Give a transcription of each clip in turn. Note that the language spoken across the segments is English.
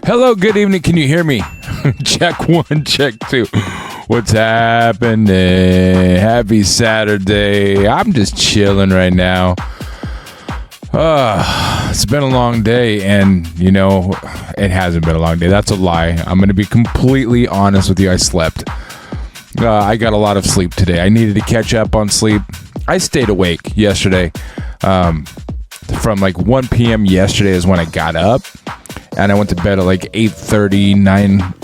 Hello, good evening. Can you hear me? Check one, check two. What's happening? Happy Saturday. I'm just chilling right now. It's been a long day, and it hasn't been a long day. That's a lie. I'm going to be completely honest with you. I slept. I got a lot of sleep today. I needed to catch up on sleep. I stayed awake yesterday. From like 1 p.m. yesterday is when I got up, and I went to bed at like 8:30, 9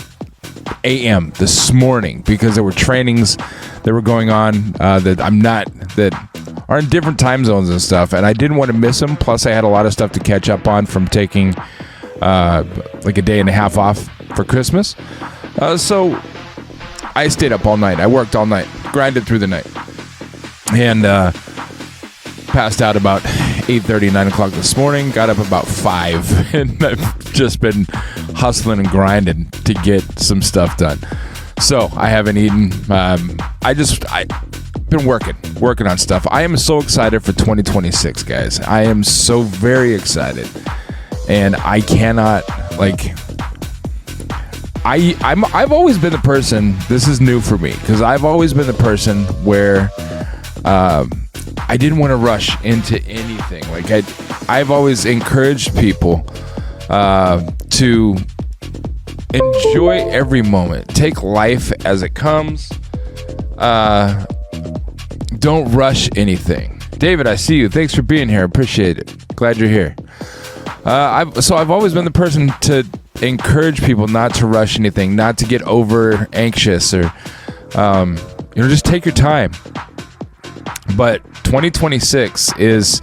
a.m. this morning because there were trainings that were going on that are in different time zones and stuff, and I didn't want to miss them. Plus, I had a lot of stuff to catch up on from taking like a day and a half off for Christmas. So I stayed up all night. I worked all night, grinded through the night, and passed out about 8:30, 9 o'clock this morning. Got up about 5, and I've just been hustling and grinding to get some stuff done. So I haven't eaten. I've been working on stuff. I am so excited for 2026, guys. I am so very excited, and I cannot I've always been the person. This is new for me because I've always been the person where I didn't want to rush into anything. I've always encouraged people to enjoy every moment. Take life as it comes. Don't rush anything. David, I see you. Thanks for being here. Appreciate it. Glad you're here. I've always been the person to encourage people not to rush anything, not to get over anxious, or just take your time. But 2026 is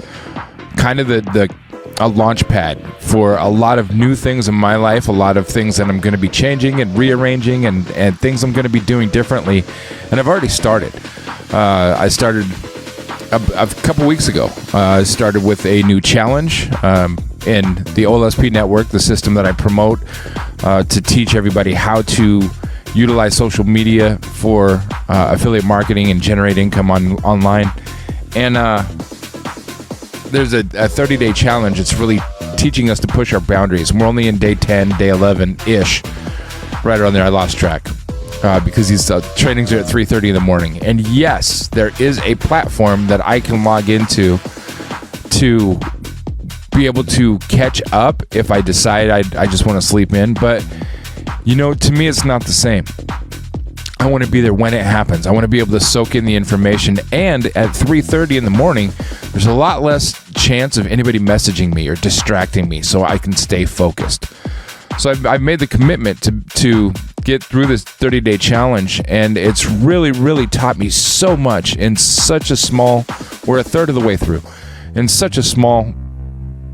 kind of a launch pad for a lot of new things in my life, a lot of things that I'm going to be changing and rearranging, and things I'm going to be doing differently. And I've already started. I started a couple weeks ago. I started with a new challenge in the OLSP network, the system that I promote to teach everybody how to utilize social media for affiliate marketing and generate income online. And there's a 30-day challenge. It's really teaching us to push our boundaries. We're only in day 10, day 11-ish. Right around there, I lost track because these trainings are at 3:30 in the morning. And yes, there is a platform that I can log into to be able to catch up if I decide I just want to sleep in. But, to me, it's not the same. I want to be there when it happens. I want to be able to soak in the information. And at 3:30 in the morning, there's a lot less chance of anybody messaging me or distracting me, so I can stay focused. So I've made the commitment to get through this 30-day challenge, and it's really, really taught me so much in such a small, we're a third of the way through, in such a small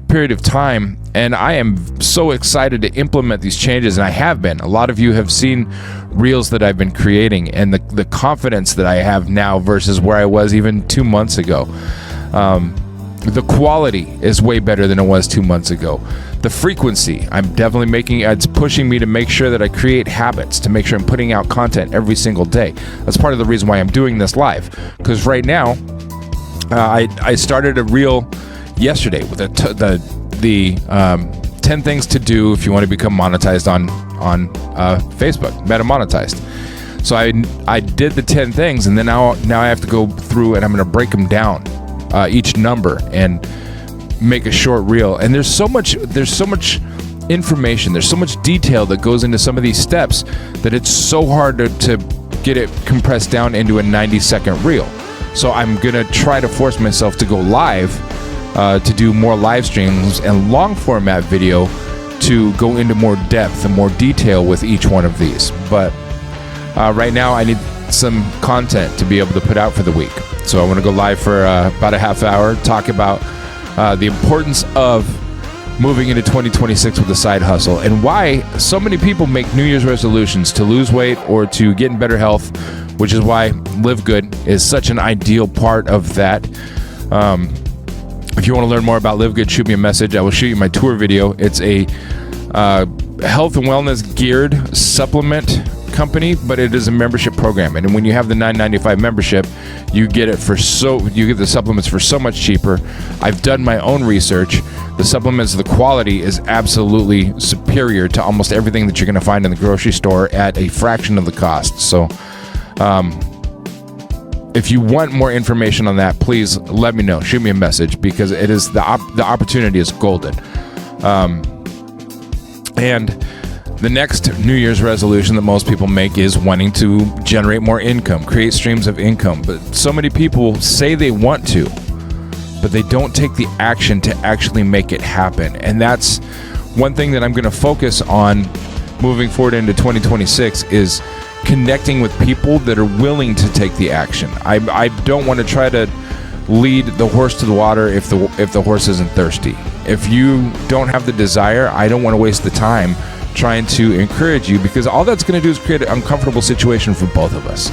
period of time. And I am so excited to implement these changes, and I have been. A lot of you have seen reels that I've been creating, and the confidence that I have now versus where I was even 2 months ago. The quality is way better than it was 2 months ago. The frequency, I'm definitely it's pushing me to make sure that I create habits, to make sure I'm putting out content every single day. That's part of the reason why I'm doing this live, because right now, I started a reel yesterday with the 10 things to do if you want to become monetized on Facebook, meta monetized. So I did the 10 things, and then now I have to go through and I'm going to break them down, each number, and make a short reel. And there's so much information, there's so much detail that goes into some of these steps that it's so hard to get it compressed down into a 90-second reel. So I'm going to try to force myself to go live, to do more live streams and long format video to go into more depth and more detail with each one of these. But right now I need some content to be able to put out for the week. So I want to go live for about a half hour, talk about the importance of moving into 2026 with a side hustle, and why so many people make New Year's resolutions to lose weight or to get in better health, which is why Live Good is such an ideal part of that. If you want to learn more about Live Good, shoot me a message. I will shoot you my tour video. It's a health and wellness geared supplement company, but it is a membership program. And when you have the $9.95 membership, you get the supplements for so much cheaper. I've done my own research. The supplements, the quality is absolutely superior to almost everything that you're going to find in the grocery store at a fraction of the cost. So, if you want more information on that, please let me know. Shoot me a message, because it is the opportunity is golden. And the next New Year's resolution that most people make is wanting to generate more income, create streams of income. But so many people say they want to, but they don't take the action to actually make it happen. And that's one thing that I'm going to focus on moving forward into 2026 is connecting with people that are willing to take the action. I don't want to try to lead the horse to the water if the horse isn't thirsty. If you don't have the desire, I don't want to waste the time trying to encourage you, because all that's going to do is create an uncomfortable situation for both of us.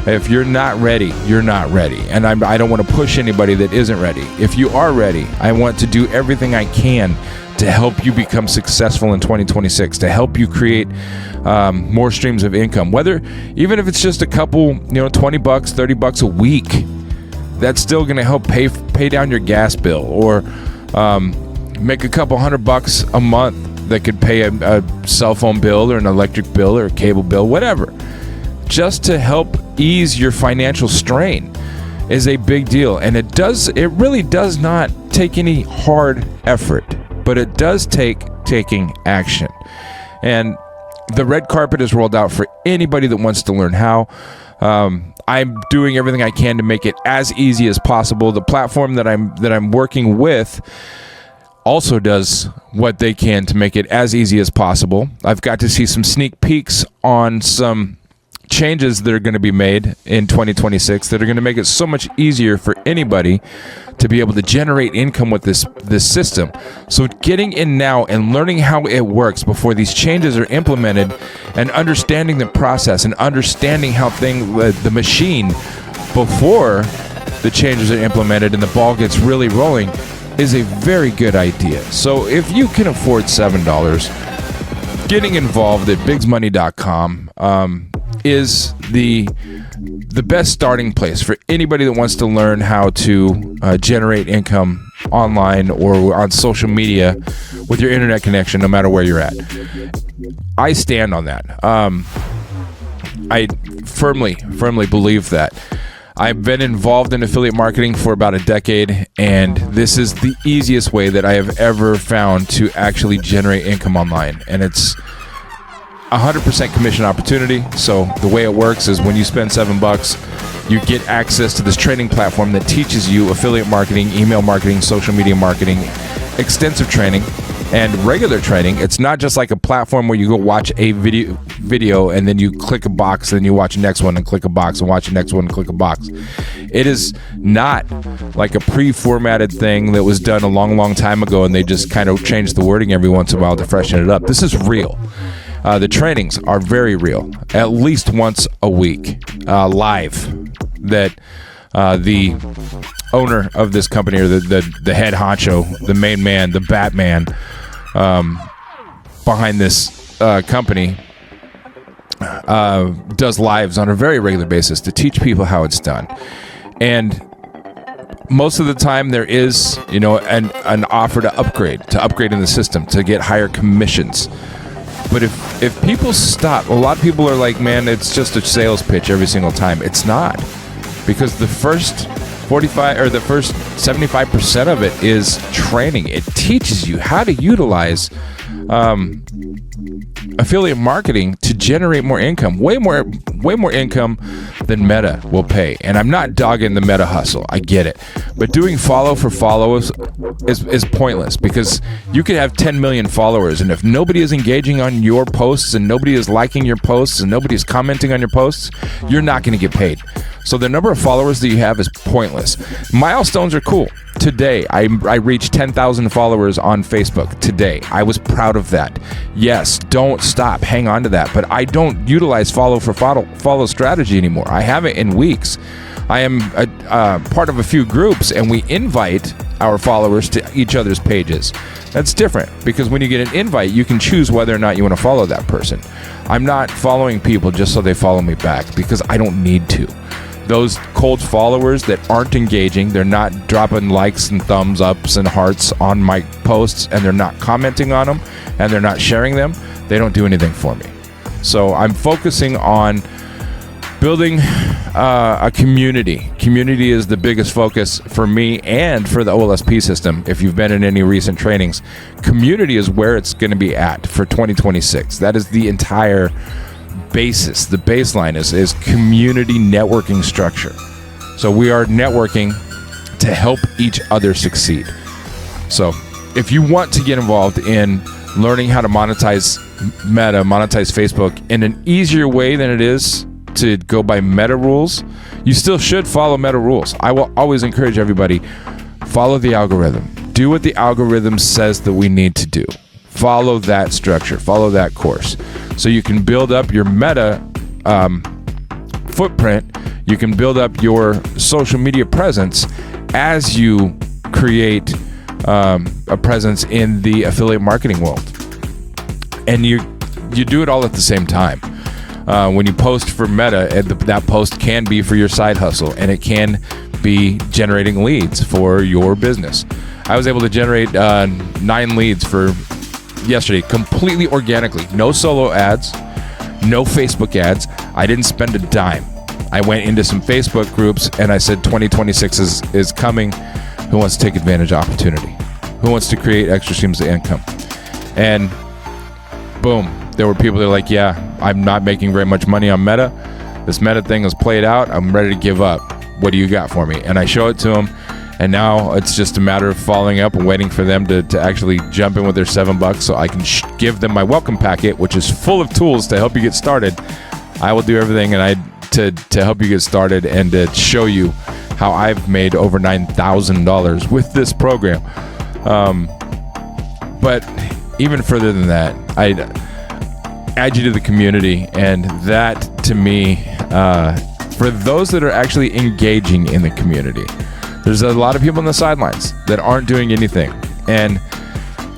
If you're not ready, you're not ready. And I don't want to push anybody that isn't ready. If you are ready, I want to do everything I can to help you become successful in 2026, to help you create more streams of income. Even if it's just a couple, $20, $30 a week, that's still going to help pay down your gas bill, or make a couple $100 a month that could pay a cell phone bill or an electric bill or a cable bill, whatever. Just to help ease your financial strain is a big deal. And it really does not take any hard effort, but it does take taking action. And the red carpet is rolled out for anybody that wants to learn how. I'm doing everything I can to make it as easy as possible. The platform that I'm working with also does what they can to make it as easy as possible. I've got to see some sneak peeks on some changes that are going to be made in 2026 that are going to make it so much easier for anybody to be able to generate income with this system. So getting in now and learning how it works before these changes are implemented, and understanding the process and understanding how the machine before the changes are implemented and the ball gets really rolling is a very good idea. So if you can afford $7, getting involved at bigsmoney.com is the best starting place for anybody that wants to learn how to generate income online or on social media with your internet connection, no matter where you're at. I stand on that. I firmly believe that. I've been involved in affiliate marketing for about a decade, and this is the easiest way that I have ever found to actually generate income online. And it's 100% commission opportunity. So the way it works is when you spend $7, you get access to this training platform that teaches you affiliate marketing, email marketing, social media marketing, extensive training, and regular training. It's not just like a platform where you go watch a video and then you click a box, and then you watch the next one and click a box and watch the next one and click a box. It is not like a pre-formatted thing that was done a long time ago and they just kind of changed the wording every once in a while to freshen it up. This is real. The trainings are very real, at least once a week, live, that the owner of this company, or the head honcho, the main man, the Batman behind this company, does lives on a very regular basis to teach people how it's done. And most of the time there is, an offer to upgrade in the system, to get higher commissions. But if people stop, a lot of people are like, man, it's just a sales pitch every single time. It's not, because the first 75% of it is training. It teaches you how to utilize affiliate marketing to generate more income, way more income than Meta will pay. And I'm not dogging the Meta hustle. I get it. But doing follow for followers is pointless, because you could have 10 million followers, and if nobody is engaging on your posts and nobody is liking your posts and nobody is commenting on your posts, you're not going to get paid. So the number of followers that you have is pointless. Milestones are cool. Today, I reached 10,000 followers on Facebook today. I was proud of that. Yes, don't stop. Hang on to that. But I don't utilize follow strategy anymore. I haven't in weeks. I am a part of a few groups, and we invite our followers to each other's pages. That's different, because when you get an invite, you can choose whether or not you want to follow that person. I'm not following people just so they follow me back, because I don't need to. Those cold followers that aren't engaging, they're not dropping likes and thumbs ups and hearts on my posts, and they're not commenting on them, and they're not sharing them, they don't do anything for me. So I'm focusing on building a community. Community is the biggest focus for me and for the OLSP system. If you've been in any recent trainings, community is where it's going to be at for 2026. That is the entire basis. The baseline is community networking structure. So we are networking to help each other succeed. So if you want to get involved in learning how to monetize Meta, monetize Facebook in an easier way than it is to go by Meta rules, you still should follow Meta rules. I will always encourage everybody, follow the algorithm. Do what the algorithm says that we need to do. Follow that structure, follow that course. So you can build up your Meta footprint, you can build up your social media presence as you create a presence in the affiliate marketing world. And you do it all at the same time. When you post for Meta, that post can be for your side hustle, and it can be generating leads for your business. I was able to generate 9 leads for yesterday, completely organically. No solo ads, no Facebook ads. I didn't spend a dime. I went into some Facebook groups and I said 2026 is coming. Who wants to take advantage of opportunity? Who wants to create extra streams of income? And boom, there were people that are like, yeah, I'm not making very much money on Meta. This Meta thing is played out. I'm ready to give up. What do you got for me? And I show it to them. And now it's just a matter of following up and waiting for them to actually jump in with their $7 so I can give them my welcome packet, which is full of tools to help you get started. I will do everything to help you get started and to show you how I've made over $9,000 with this program. But even further than that, I add you to the community, and that to me, for those that are actually engaging in the community, there's a lot of people on the sidelines that aren't doing anything, and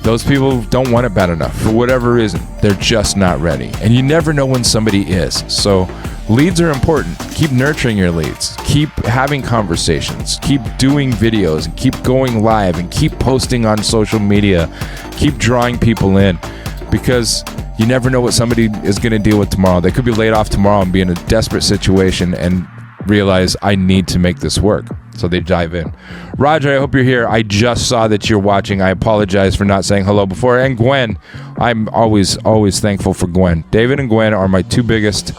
those people don't want it bad enough for whatever reason. They're just not ready, and you never know when somebody is. So leads are important. Keep nurturing your leads. Keep having conversations. Keep doing videos, and keep going live, and keep posting on social media. Keep drawing people in, because you never know what somebody is going to deal with tomorrow. They could be laid off tomorrow and be in a desperate situation and realize, I need to make this work. So they dive in. Roger, I hope you're here. I just saw that you're watching. I apologize for not saying hello before. And Gwen, I'm always thankful for Gwen. David and Gwen are my two biggest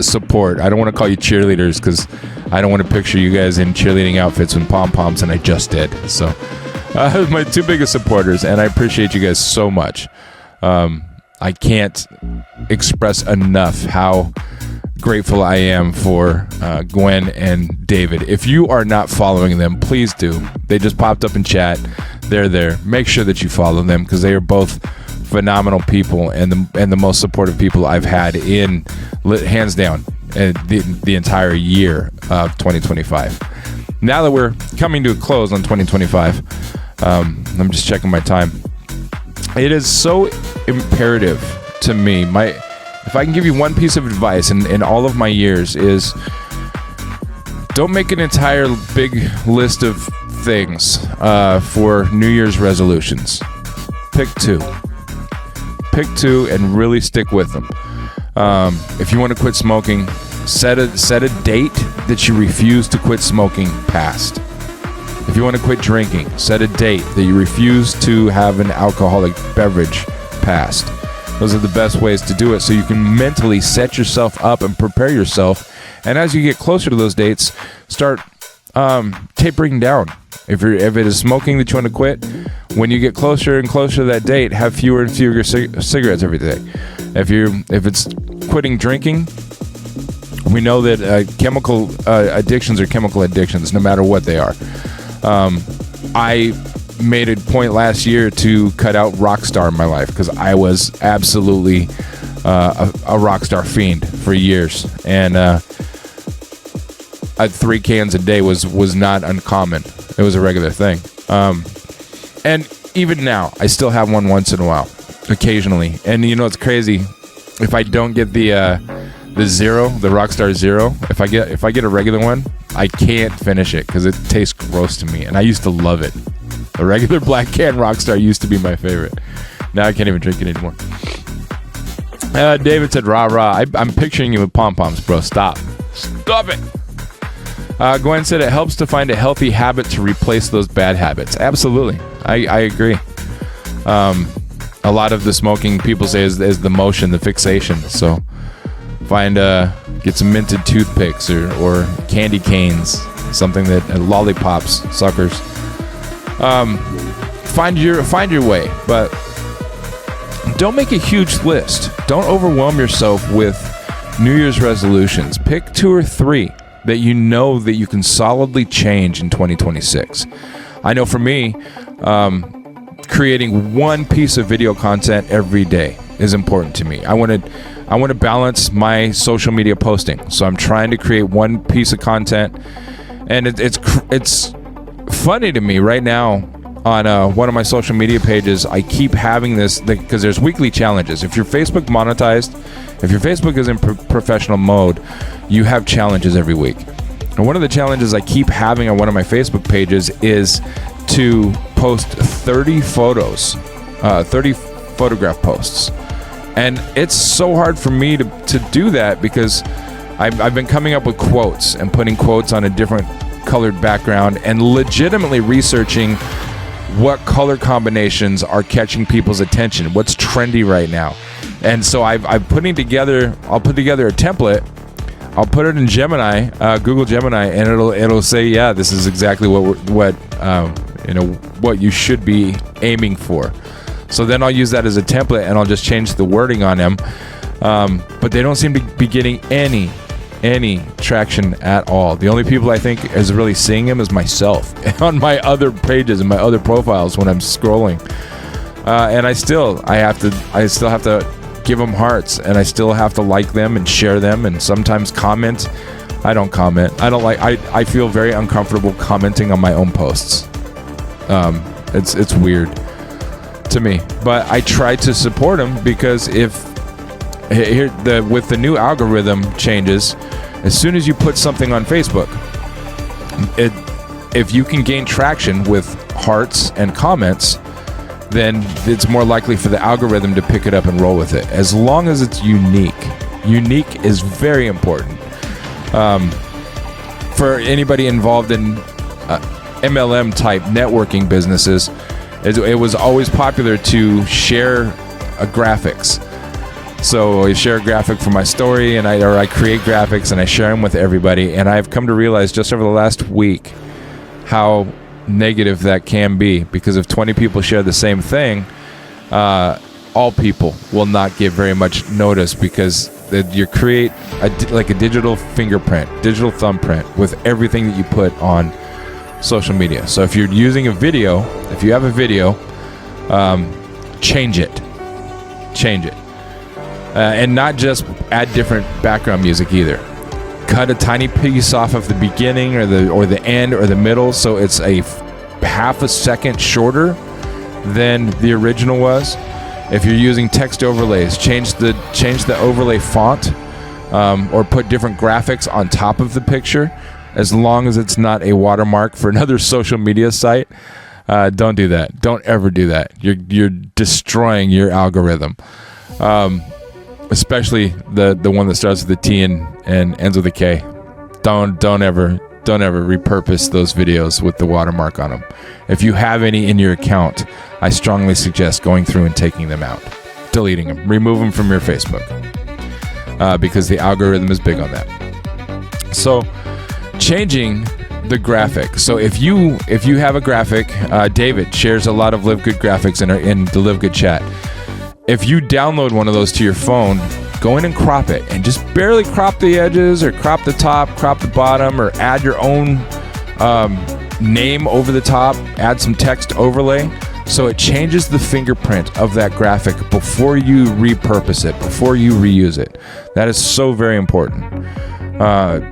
support. I don't want to call you cheerleaders because I don't want to picture you guys in cheerleading outfits with pom-poms, and I just did. So my two biggest supporters, and I appreciate you guys so much. I can't express enough how grateful I am for Gwen and David. If you are not following them, please do. They just popped up in chat. They're there. Make sure that you follow them, because they are both phenomenal people and the most supportive people I've had in, hands down, the entire year of 2025. Now that we're coming to a close on 2025, I'm just checking my time. It is so imperative to me. If I can give you one piece of advice in all of my years, is don't make an entire big list of things for New Year's resolutions. Pick two. Pick two and really stick with them. If you want to quit smoking, set a date that you refuse to quit smoking past. If you want to quit drinking, set a date that you refuse to have an alcoholic beverage past. Those are the best ways to do it, so you can mentally set yourself up and prepare yourself. And as you get closer to those dates, start tapering down. If it is smoking that you want to quit, when you get closer and closer to that date, have fewer and fewer cigarettes every day. If it's quitting drinking, We know that chemical addictions are chemical addictions, no matter what they are. I made a point last year to cut out Rockstar in my life because I was absolutely a Rockstar fiend for years, and 3 cans a day was not uncommon. It was a regular thing. And even now, I still have one once in a while, occasionally. And you know, it's crazy. If I don't get the zero, the Rockstar Zero, if I get a regular one, I can't finish it because it tastes gross to me. And I used to love it. A regular black can Rockstar used to be my favorite. Now I can't even drink it anymore. David said, rah, rah. I'm picturing you with pom-poms, bro. Stop it. Gwen said, it helps to find a healthy habit to replace those bad habits. Absolutely. I agree. A lot of the smoking, people say, is the motion, the fixation. So get some minted toothpicks or candy canes, something that lollipops, suckers. Find your way, but don't make a huge list. Don't overwhelm yourself with New Year's resolutions. Pick 2 or 3 that you know that you can solidly change in 2026. I know for me, creating one piece of video content every day is important to me. I want to balance my social media posting, so I'm trying to create one piece of content, and it's funny to me right now. On one of my social media pages, I keep having this because there's weekly challenges. If your Facebook monetized, if your Facebook is in professional mode, you have challenges every week. And one of the challenges I keep having on one of my Facebook pages is to post 30 photos, 30 photograph posts. And it's so hard for me to do that because I've been coming up with quotes and putting quotes on a different colored background and legitimately researching what color combinations are catching people's attention, what's trendy right now. And so I'll put together a template, I'll put it in Gemini, Google Gemini, and it'll say, yeah, this is exactly what you should be aiming for. So then I'll use that as a template and I'll just change the wording on them. But they don't seem to be getting any traction at all. The only people I think is really seeing him is myself on my other pages and my other profiles when I'm scrolling. And I still have to give them hearts, and I still have to like them and share them, and sometimes comment. I don't comment. I feel very uncomfortable commenting on my own posts. It's weird to me, but I try to support them because with the new algorithm changes, as soon as you put something on Facebook, if you can gain traction with hearts and comments, then it's more likely for the algorithm to pick it up and roll with it, as long as it's unique. Unique is very important. For anybody involved in MLM type networking businesses, it was always popular to share graphics. So I share a graphic for my story, and I create graphics and I share them with everybody. And I've come to realize just over the last week how negative that can be, because if 20 people share the same thing, all people will not get very much notice, because you create a digital fingerprint, digital thumbprint with everything that you put on social media. So if you're using a video, if you have a video, change it. And not just add different background music either. Cut a tiny piece off of the beginning or the end or the middle, so it's a half a second shorter than the original was. If you're using text overlays, change the overlay font, or put different graphics on top of the picture, as long as it's not a watermark for another social media site. Don't do that. Don't ever do that. You're destroying your algorithm. Especially the one that starts with a T and ends with a K. Don't ever repurpose those videos with the watermark on them. If you have any in your account, I strongly suggest going through and taking them out, deleting them, remove them from your Facebook, because the algorithm is big on that. So, changing the graphic. So if you have a graphic, David shares a lot of Live Good graphics in the Live Good chat. If you download one of those to your phone, go in and crop it, and just barely crop the edges or crop the top, crop the bottom, or add your own name over the top, add some text overlay, so it changes the fingerprint of that graphic before you repurpose it, before you reuse it. That is so very important.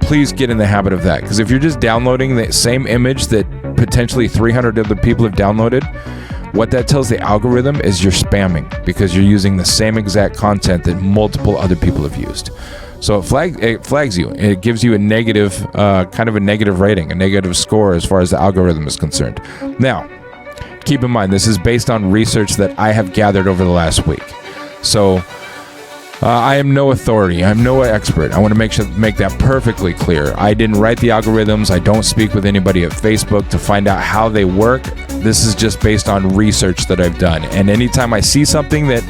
Please get in the habit of that, because if you're just downloading the same image that potentially 300 other people have downloaded, what that tells the algorithm is you're spamming, because you're using the same exact content that multiple other people have used. So it flags you. It gives you a negative, kind of a negative rating, a negative score as far as the algorithm is concerned. Now, keep in mind, this is based on research that I have gathered over the last week. So I am no authority. I'm no expert. I want to make that perfectly clear. I didn't write the algorithms. I don't speak with anybody at Facebook to find out how they work. This is just based on research that I've done. And anytime I see something that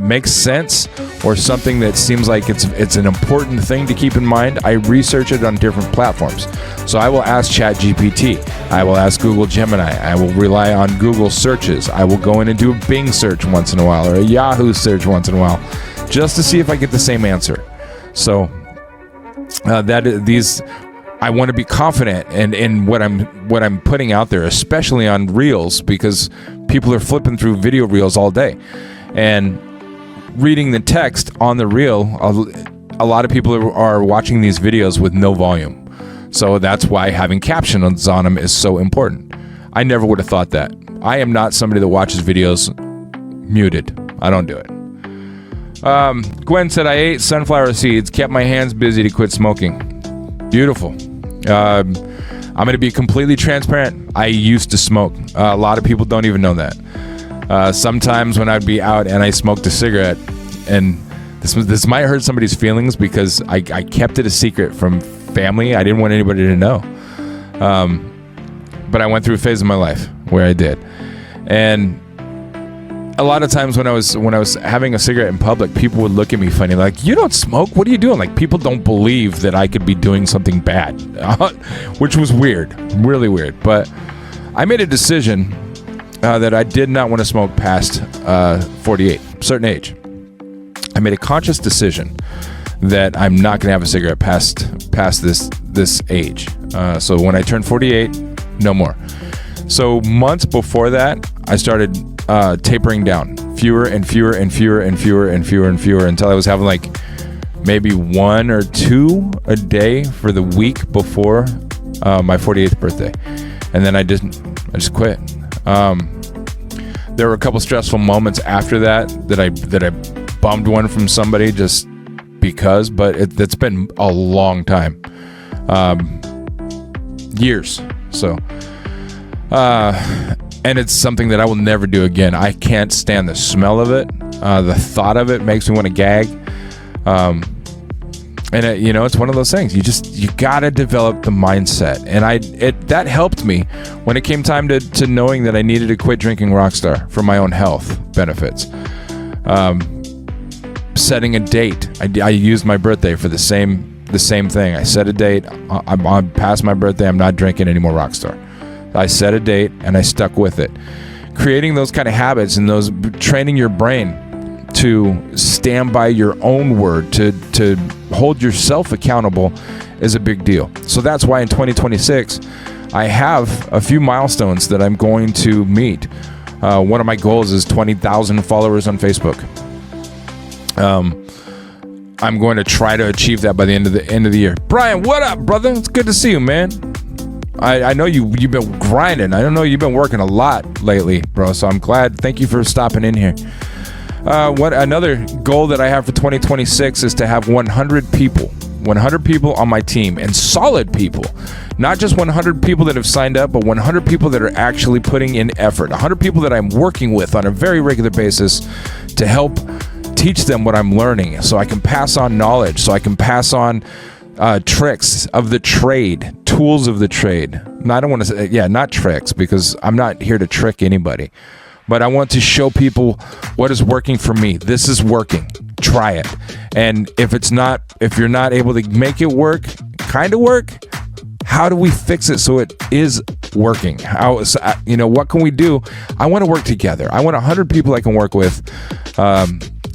makes sense, or something that seems like it's an important thing to keep in mind, I research it on different platforms. So I will ask ChatGPT. I will ask Google Gemini. I will rely on Google searches. I will go in and do a Bing search once in a while, or a Yahoo search once in a while, just to see if I get the same answer. So I want to be confident in what I'm putting out there, especially on Reels, because people are flipping through video Reels all day. And reading the text on the reel, a lot of people are watching these videos with no volume. So that's why having captions on them is so important. I never would have thought that. I am not somebody that watches videos muted. I don't do it. Gwen said, I ate sunflower seeds, kept my hands busy to quit smoking. Beautiful. I'm going to be completely transparent. I used to smoke. A lot of people don't even know that. Sometimes when I'd be out and I smoked a cigarette, and this might hurt somebody's feelings because I kept it a secret from family. I didn't want anybody to know. But I went through a phase of my life where I did. And a lot of times when I was having a cigarette in public, people would look at me funny, like, you don't smoke? What are you doing? Like, people don't believe that I could be doing something bad, which was weird, really weird. But I made a decision that I did not want to smoke past 48, certain age. I made a conscious decision that I'm not going to have a cigarette past this age. So when I turned 48, no more. So months before that, I started tapering down, fewer and fewer and fewer and fewer and fewer and fewer, until I was having like maybe 1 or 2 a day for the week before my 48th birthday, and then I just quit. There were a couple stressful moments after that I bummed one from somebody just because, but it's been a long time, years. So, and it's something that I will never do again. I can't stand the smell of it. The thought of it makes me want to gag. And it's one of those things. You gotta develop the mindset, and that helped me when it came time to knowing that I needed to quit drinking Rockstar for my own health benefits. Setting a date. I used my birthday for the same thing. I set a date. I'm past my birthday. I'm not drinking any more Rockstar. I set a date and I stuck with it. Creating those kind of habits and those training your brain to stand by your own word, to hold yourself accountable, is a big deal. So that's why in 2026, I have a few milestones that I'm going to meet. One of my goals is 20,000 followers on Facebook. I'm going to try to achieve that by the end of the year. Brian, what up, brother? It's good to see you, man. I know you've been grinding. I don't know, you've been working a lot lately, bro. So I'm glad. Thank you for stopping in here. What another goal that I have for 2026 is to have 100 people on my team, and solid people. Not just 100 people that have signed up, but 100 people that are actually putting in effort. 100 people that I'm working with on a very regular basis to help teach them what I'm learning, so I can pass on knowledge, so I can pass on tricks of the trade, tools of the trade. I don't want to say, not tricks, because I'm not here to trick anybody. But I want to show people what is working for me. This is working. Try it. And if you're not able to make it work, how do we fix it so it is working? What can we do? I want to work together. I want 100 people I can work with.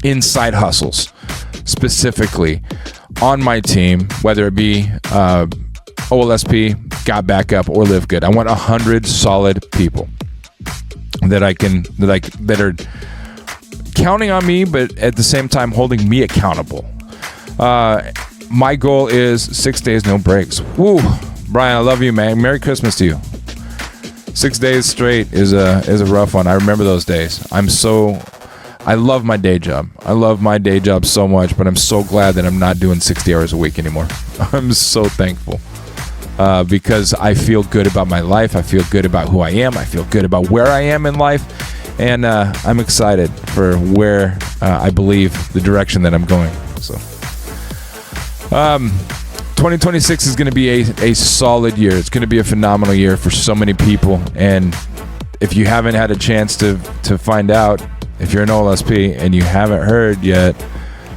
inside hustles, specifically on my team, whether it be OLSP, Got Back Up, or Live Good. I want 100 solid people that are counting on me, but at the same time holding me accountable. My goal is 6 days, no breaks. Woo, Brian, I love you, man. Merry Christmas to you. 6 days straight is a rough one. I remember those days. I love my day job. I love my day job so much, but I'm so glad that I'm not doing 60 hours a week anymore. I'm so thankful because I feel good about my life. I feel good about who I am. I feel good about where I am in life. And I'm excited for where I believe the direction that I'm going. So 2026 is going to be a solid year. It's going to be a phenomenal year for so many people. And if you haven't had a chance to find out, if you're an OLSP and you haven't heard yet,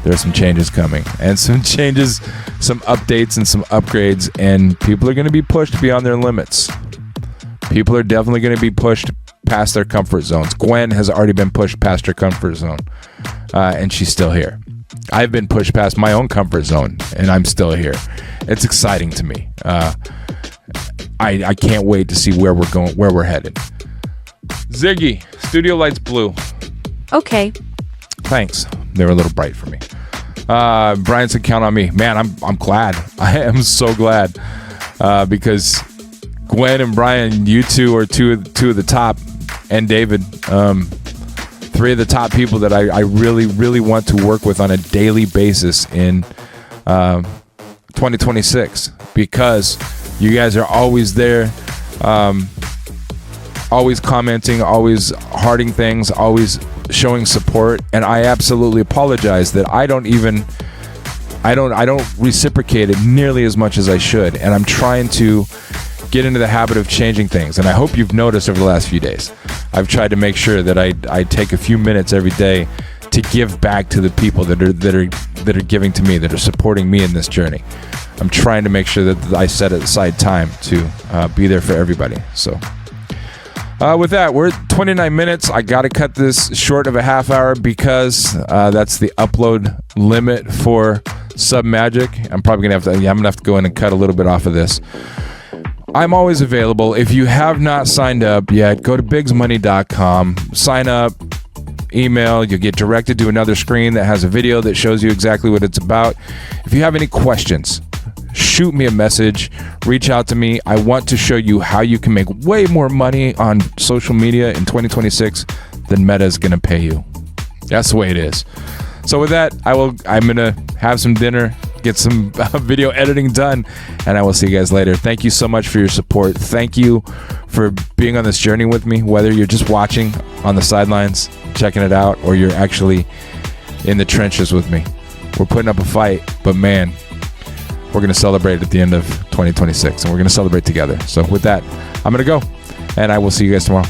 there's some changes coming and some changes, some updates and some upgrades, and people are going to be pushed beyond their limits. People are definitely going to be pushed past their comfort zones. Gwen has already been pushed past her comfort zone, and she's still here. I've been pushed past my own comfort zone, and I'm still here. It's exciting to me. I can't wait to see where we're going, where we're headed. Ziggy, studio lights blue. Okay. Thanks. They were a little bright for me. Brian said, "Count on me." Man, I'm glad. I am so glad because Gwen and Brian, you two are two of the top, and David, three of the top people that I really, really want to work with on a daily basis in 2026, because you guys are always there, always commenting, always hearting things, always showing support. And I absolutely apologize that I don't reciprocate it nearly as much as I should. And I'm trying to get into the habit of changing things. And I hope you've noticed over the last few days, I've tried to make sure that I take a few minutes every day to give back to the people that are giving to me, that are supporting me in this journey. I'm trying to make sure that I set aside time to be there for everybody. So with that, we're at 29 minutes. I got to cut this short of a half hour because that's the upload limit for Submagic. I'm probably gonna have to go in and cut a little bit off of this. I'm always available. If you have not signed up yet, go to bigsmoney.com, sign up, email. You'll get directed to another screen that has a video that shows you exactly what it's about. If you have any questions, shoot me a message, reach out to me. I want to show you how you can make way more money on social media in 2026 than Meta is going to pay you. That's the way it is. So with that, I'm going to have some dinner, get some video editing done, and I will see you guys later. Thank you so much for your support. Thank you for being on this journey with me, whether you're just watching on the sidelines, checking it out, or you're actually in the trenches with me. We're putting up a fight, but man, we're going to celebrate at the end of 2026, and we're going to celebrate together. So with that, I'm going to go, and I will see you guys tomorrow.